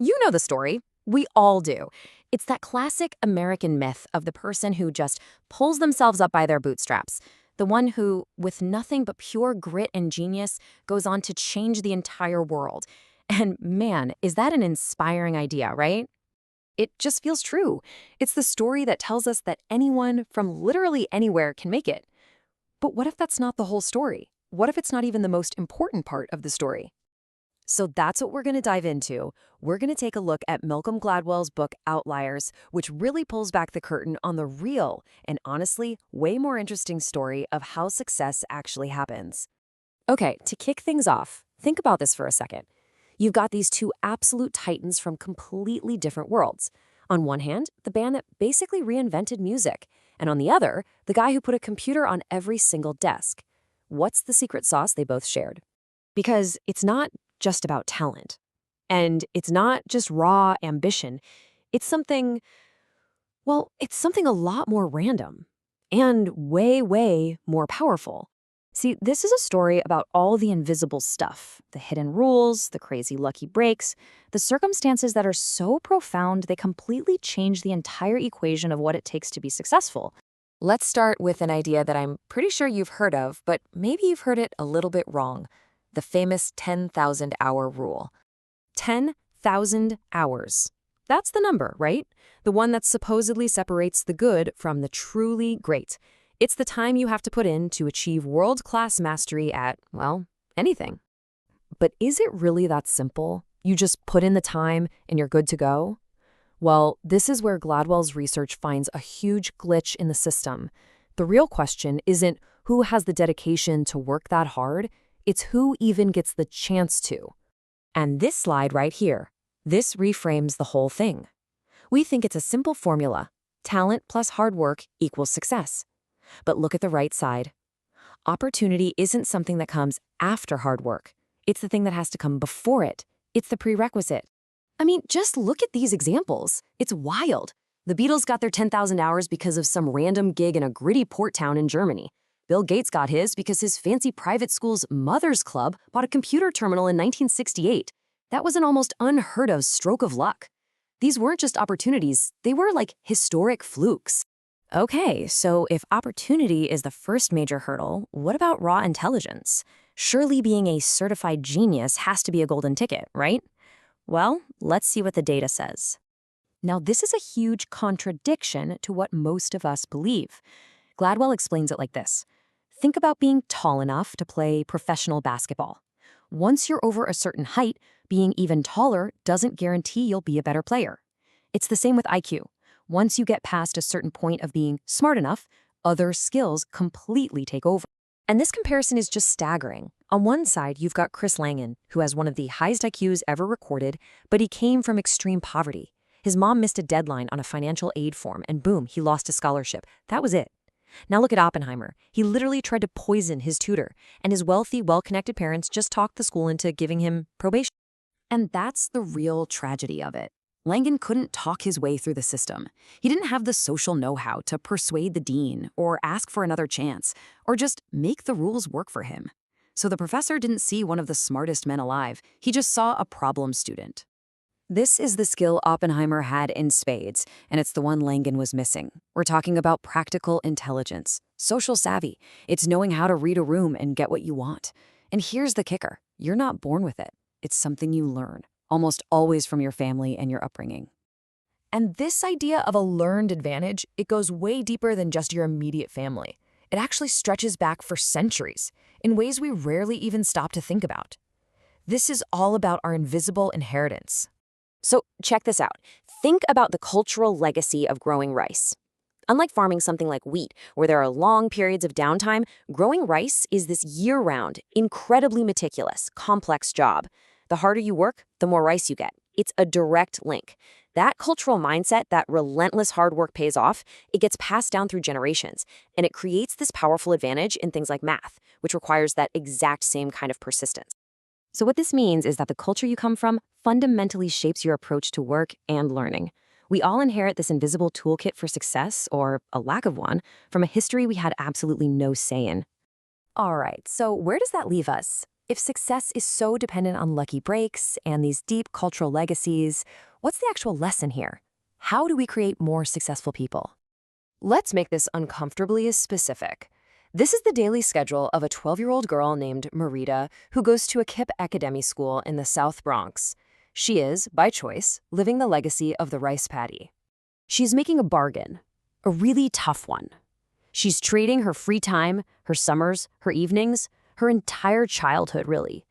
You know the story. We all do. It's that classic American myth of the person who just pulls themselves up by their bootstraps. The one who, with nothing but pure grit and genius, goes on to change the entire world. And man, is that an inspiring idea, right? It just feels true. It's the story that tells us that anyone from literally anywhere can make it. But what if that's not the whole story? What if it's not even the most important part of the story? So that's what we're going to dive into. We're going to take a look at Malcolm Gladwell's book Outliers, which really pulls back the curtain on the real and honestly way more interesting story of how success actually happens. Okay, to kick things off, think about this for a second. You've got these two absolute titans from completely different worlds. On one hand, the band that basically reinvented music, and on the other, the guy who put a computer on every single desk. What's the secret sauce they both shared? Because it's not just about talent. And it's not just raw ambition. It's something, well, it's something a lot more random and way, way more powerful. See, this is a story about all the invisible stuff, the hidden rules, the crazy lucky breaks, the circumstances that are so profound they completely change the entire equation of what it takes to be successful. Let's start with an idea that I'm pretty sure you've heard of, but maybe you've heard it a little bit wrong. The famous 10,000-hour rule. 10,000 hours. That's the number, right? The one that supposedly separates the good from the truly great. It's the time you have to put in to achieve world-class mastery at, well, anything. But is it really that simple? You just put in the time and you're good to go? Well, this is where Gladwell's research finds a huge glitch in the system. The real question isn't who has the dedication to work that hard, it's who even gets the chance to. And this slide right here, this reframes the whole thing. We think it's a simple formula. Talent plus hard work equals success. But look at the right side. Opportunity isn't something that comes after hard work. It's the thing that has to come before it. It's the prerequisite. I mean, just look at these examples. It's wild. The Beatles got their 10,000 hours because of some random gig in a gritty port town in Germany. Bill Gates got his because his fancy private school's Mothers Club bought a computer terminal in 1968. That was an almost unheard of stroke of luck. These weren't just opportunities, they were like historic flukes. Okay, so if opportunity is the first major hurdle, what about raw intelligence? Surely being a certified genius has to be a golden ticket, right? Well, let's see what the data says. Now, this is a huge contradiction to what most of us believe. Gladwell explains it like this. Think about being tall enough to play professional basketball. Once you're over a certain height, being even taller doesn't guarantee you'll be a better player. It's the same with IQ. Once you get past a certain point of being smart enough, other skills completely take over. And this comparison is just staggering. On one side, you've got Chris Langan, who has one of the highest IQs ever recorded, but he came from extreme poverty. His mom missed a deadline on a financial aid form, and boom, he lost his scholarship. That was it. Now look at Oppenheimer. He literally tried to poison his tutor, and his wealthy, well-connected parents just talked the school into giving him probation. And that's the real tragedy of it. Langan couldn't talk his way through the system. He didn't have the social know-how to persuade the dean, or ask for another chance, or just make the rules work for him. So the professor didn't see one of the smartest men alive. He just saw a problem student. This is the skill Oppenheimer had in spades, and it's the one Langan was missing. We're talking about practical intelligence, social savvy. It's knowing how to read a room and get what you want. And here's the kicker. You're not born with it. It's something you learn, almost always from your family and your upbringing. And this idea of a learned advantage, it goes way deeper than just your immediate family. It actually stretches back for centuries, in ways we rarely even stop to think about. This is all about our invisible inheritance. So check this out. Think about the cultural legacy of growing rice. Unlike farming something like wheat, where there are long periods of downtime, growing rice is this year-round, incredibly meticulous, complex job. The harder you work, the more rice you get. It's a direct link. That cultural mindset, that relentless hard work pays off, it gets passed down through generations, and it creates this powerful advantage in things like math, which requires that exact same kind of persistence. So what this means is that the culture you come from fundamentally shapes your approach to work and learning. We all inherit this invisible toolkit for success, or a lack of one, from a history we had absolutely no say in. All right, so where does that leave us? If success is so dependent on lucky breaks and these deep cultural legacies, what's the actual lesson here? How do we create more successful people? Let's make this uncomfortably specific. This is the daily schedule of a 12-year-old girl named Marita who goes to a KIPP academy school in the South Bronx. She is, by choice, living the legacy of the rice paddy. She's making a bargain, a really tough one. She's trading her free time, her summers, her evenings, her entire childhood, really,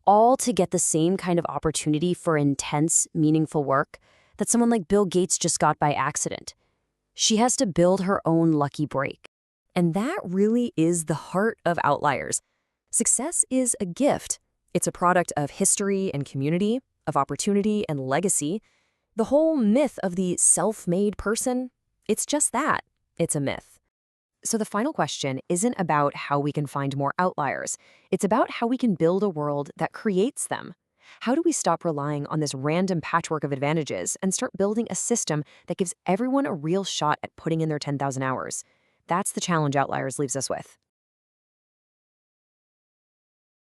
all to get the same kind of opportunity for intense, meaningful work that someone like Bill Gates just got by accident. She has to build her own lucky break. And that really is the heart of Outliers. Success is a gift. It's a product of history and community, of opportunity and legacy. The whole myth of the self-made person, it's just that. It's a myth. So the final question isn't about how we can find more outliers. It's about how we can build a world that creates them. How do we stop relying on this random patchwork of advantages and start building a system that gives everyone a real shot at putting in their 10,000 hours? That's the challenge Outliers leaves us with.